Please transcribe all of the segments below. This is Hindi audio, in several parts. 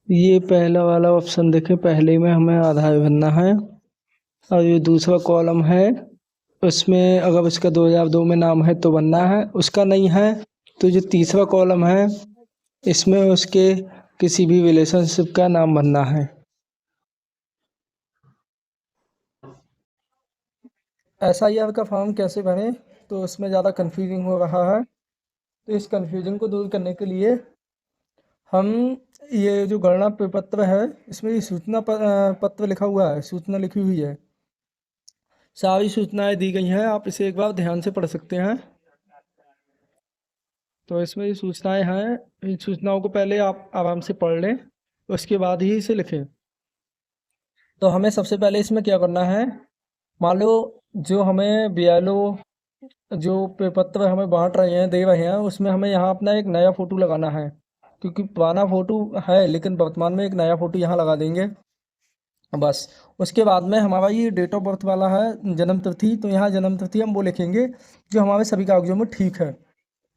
ये पहला वाला ऑप्शन देखें, पहले में हमें आधार भरना है। और ये दूसरा कॉलम है, उसमें अगर उसका 2002 में नाम है तो बनना है, उसका नहीं है तो जो तीसरा कॉलम है इसमें उसके किसी भी रिलेशनशिप का नाम भरना है। SIR का फॉर्म कैसे भरें, तो उसमें ज़्यादा कन्फ्यूजिंग हो रहा है। तो इस कन्फ्यूजन को दूर करने के लिए हम ये जो गणना प्रपत्र है इसमें ये सूचना पत्र लिखा हुआ है, सूचना लिखी हुई है, सारी सूचनाएं दी गई हैं, आप इसे एक बार ध्यान से पढ़ सकते हैं। तो इसमें ये सूचनाएं हैं, इन सूचनाओं को पहले आप आराम से पढ़ लें, उसके बाद ही इसे लिखें। तो हमें सबसे पहले इसमें क्या करना है, मान लो जो हमें BLO जो प्रपत्र हमें बांट रहे हैं, दे रहे हैं, उसमें हमें यहाँ अपना एक नया फ़ोटो लगाना है, क्योंकि पुराना फ़ोटो है लेकिन वर्तमान में एक नया फ़ोटो यहाँ लगा देंगे बस। उसके बाद में हमारा ये डेट ऑफ बर्थ वाला है, जन्म तिथि, तो यहाँ जन्म तिथि हम वो लिखेंगे जो हमारे सभी कागजों में ठीक है,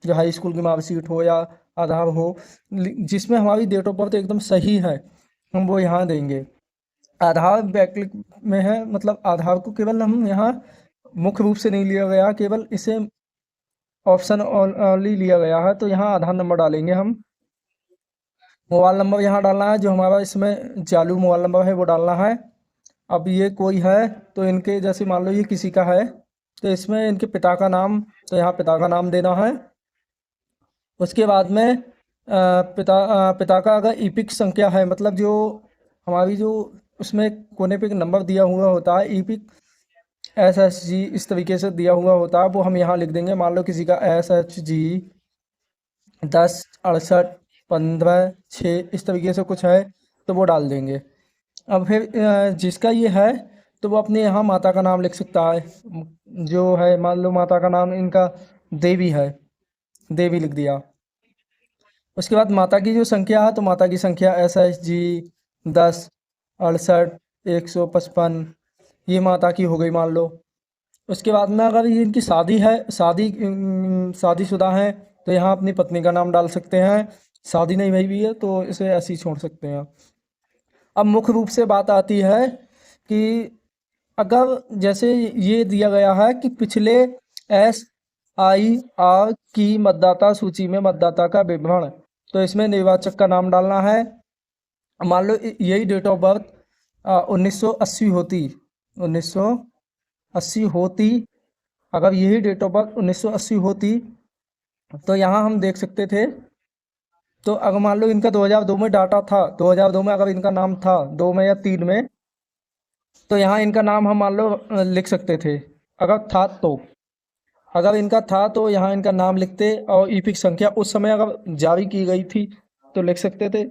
जो हाई स्कूल की मार्कशीट हो या आधार हो, जिसमें हमारी डेट ऑफ बर्थ एकदम सही है, हम वो यहाँ देंगे। आधार वैकल्पिक में है, मतलब आधार को केवल हम यहाँ मुख्य रूप से नहीं लिया गया, केवल इसे ऑप्शन ओनली लिया गया है, तो यहाँ आधार नंबर डालेंगे हम। मोबाइल नंबर यहाँ डालना है, जो हमारा इसमें चालू मोबाइल नंबर है वो डालना है। अब ये कोई है तो इनके जैसे मान लो ये किसी का है तो इसमें इनके पिता का नाम, तो यहाँ पिता का नाम देना है। उसके बाद में पिता का अगर ईपिक संख्या है, मतलब जो हमारी जो उसमें कोने पे एक नंबर दिया हुआ होता है, ईपिक SHG इस तरीके से दिया हुआ होता है, वो हम यहाँ लिख देंगे। मान लो किसी का SHG 10 68 15 6 इस तरीके से कुछ है तो वो डाल देंगे। अब फिर जिसका ये है तो वो अपने यहाँ माता का नाम लिख सकता है, जो है मान लो माता का नाम इनका देवी है, देवी लिख दिया। उसके बाद माता की जो संख्या है, तो माता की संख्या SHG 10 68 155, ये माता की हो गई मान लो। उसके बाद में अगर ये इनकी शादी है, शादीशुदा है, तो यहाँ अपनी पत्नी का नाम डाल सकते हैं। शादी नहीं हुई भी है तो इसे ऐसे ही छोड़ सकते हैं। अब मुख्य रूप से बात आती है कि अगर जैसे ये दिया गया है कि पिछले SIR की मतदाता सूची में मतदाता का विवरण, तो इसमें निर्वाचक का नाम डालना है। मान लो यही डेट ऑफ बर्थ 1980 होती, 1980 होती, अगर यही डेट ऑफ बर्थ 1980 होती तो यहाँ हम देख सकते थे। तो अगर मान लो इनका 2002 में डाटा था, 2002 में अगर इनका नाम था 2 में या 3 में, तो यहाँ इनका नाम हम मान लो लिख सकते थे, अगर था तो। अगर इनका था तो यहाँ इनका नाम लिखते, और ईपिक संख्या उस समय अगर जारी की गई थी तो लिख सकते थे,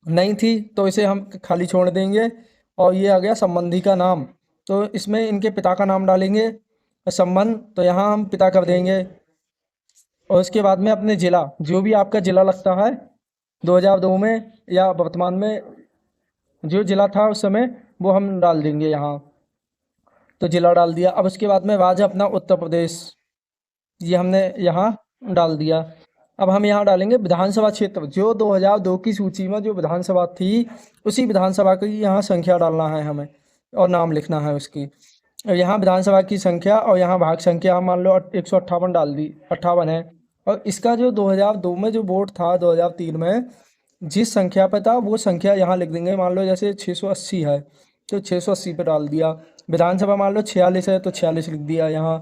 नहीं थी तो इसे हम खाली छोड़ देंगे। और ये आ गया संबंधी का नाम, तो इसमें इनके पिता का नाम डालेंगे, संबंध तो यहाँ हम पिता कर देंगे। और उसके बाद में अपने ज़िला, जो भी आपका ज़िला लगता है 2002 में या वर्तमान में जो ज़िला था उस समय, वो हम डाल देंगे यहाँ। तो ज़िला डाल दिया। अब उसके बाद में राज्य अपना उत्तर प्रदेश, ये हमने यहाँ डाल दिया। अब हम यहाँ डालेंगे विधानसभा क्षेत्र, जो 2002 की सूची में जो विधानसभा थी उसी विधानसभा की यहाँ संख्या डालना है हमें, और नाम लिखना है उसकी। और यहाँ विधानसभा की संख्या और यहाँ भाग संख्या मान लो 158 डाल दी, 58 है। और इसका जो 2002 में जो वोट था 2003 में जिस संख्या पे था वो संख्या यहाँ लिख देंगे। मान लो जैसे 680 है तो 680 पे डाल दिया। विधानसभा मान लो 46 है तो 46 लिख दिया यहाँ।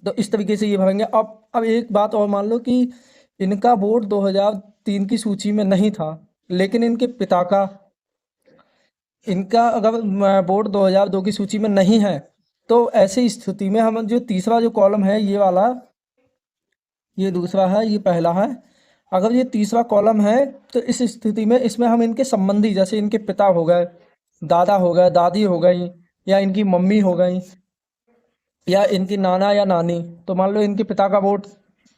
तो इस तरीके से ये भरेंगे। अब एक बात और मान लो कि इनका वोट 2003 की सूची में नहीं था, लेकिन इनके पिता का, इनका अगर वोट 2002 की सूची में नहीं है, तो ऐसी स्थिति में हम जो तीसरा जो कॉलम है ये वाला, ये दूसरा है, ये पहला है, अगर ये तीसरा कॉलम है तो इस स्थिति में इसमें हम इनके संबंधी, जैसे इनके पिता हो गए, दादा हो गए, दादी हो गई, या इनकी मम्मी हो गई, या इनकी नाना या नानी, तो मान लो इनके पिता का वोट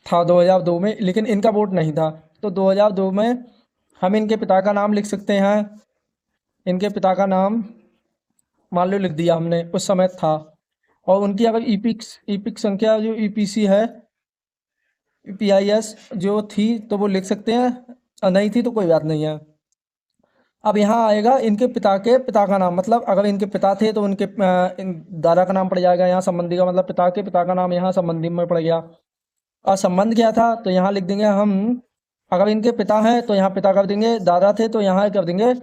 था 2002 में लेकिन इनका वोट नहीं था, तो 2002 में हम इनके पिता का नाम लिख सकते हैं। इनके पिता का नाम मान लो लिख दिया हमने, उस समय था। और उनकी अगर ईपिक संख्या जो EPC है, PIS जो थी तो वो लिख सकते हैं, और नहीं थी तो कोई बात नहीं है। अब यहाँ आएगा इनके पिता का नाम, मतलब अगर इनके पिता थे तो उनके दादा का नाम पड़ जाएगा यहाँ संबंधी का, मतलब पिता के पिता का नाम यहाँ संबंधी में पड़ गया। और संबंध क्या था तो यहाँ लिख देंगे हम, अगर इनके पिता हैं तो यहाँ पिता कर देंगे, दादा थे तो यहाँ कर देंगे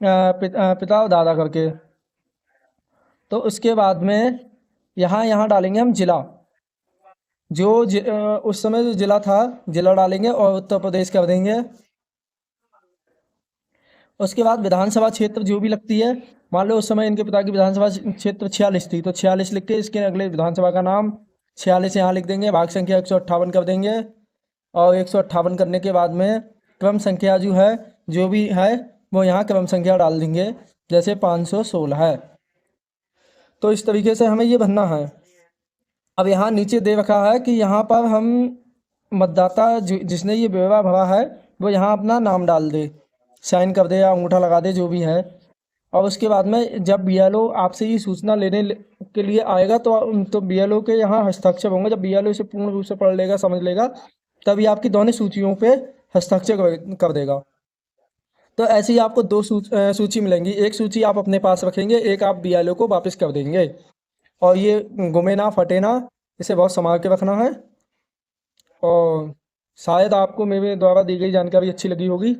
पिता और दादा करके। तो उसके बाद में यहाँ यहाँ डालेंगे हम जिला, उस समय जो जिला था जिला डालेंगे और उत्तर प्रदेश कर देंगे। उसके बाद विधानसभा क्षेत्र जो भी लगती है, मान लो उस समय इनके पिता की विधानसभा क्षेत्र 46 थी तो 46 लिख के इसके अगले विधानसभा का नाम 46 यहाँ लिख देंगे, भाग संख्या 158 कर देंगे। और 158 करने के बाद में क्रम संख्या जो है जो भी है वो यहाँ क्रम संख्या डाल देंगे, जैसे 516 है। तो इस तरीके से हमें ये भरना है। अब यहाँ नीचे दे रखा है कि यहाँ पर हम मतदाता जिसने ये ब्यौरा भरा है वो यहाँ अपना नाम डाल दे, साइन कर दे या अंगूठा लगा दे जो भी है। और उसके बाद में जब बीएलओ आपसे ये सूचना लेने के लिए आएगा तो बीएलओ के यहाँ हस्ताक्षर होंगे। जब बीएलओ इसे पूर्ण रूप से पढ़ लेगा समझ लेगा तभी आपकी दोनों सूचियों पे हस्ताक्षर कर देगा। तो ऐसे ही आपको दो सूची मिलेंगी, एक सूची आप अपने पास रखेंगे, एक आप बीएलओ को वापस कर देंगे। और ये गुमे ना फटे ना, इसे बहुत संभाल के रखना है। और शायद आपको मेरे द्वारा दी गई जानकारी अच्छी लगी होगी।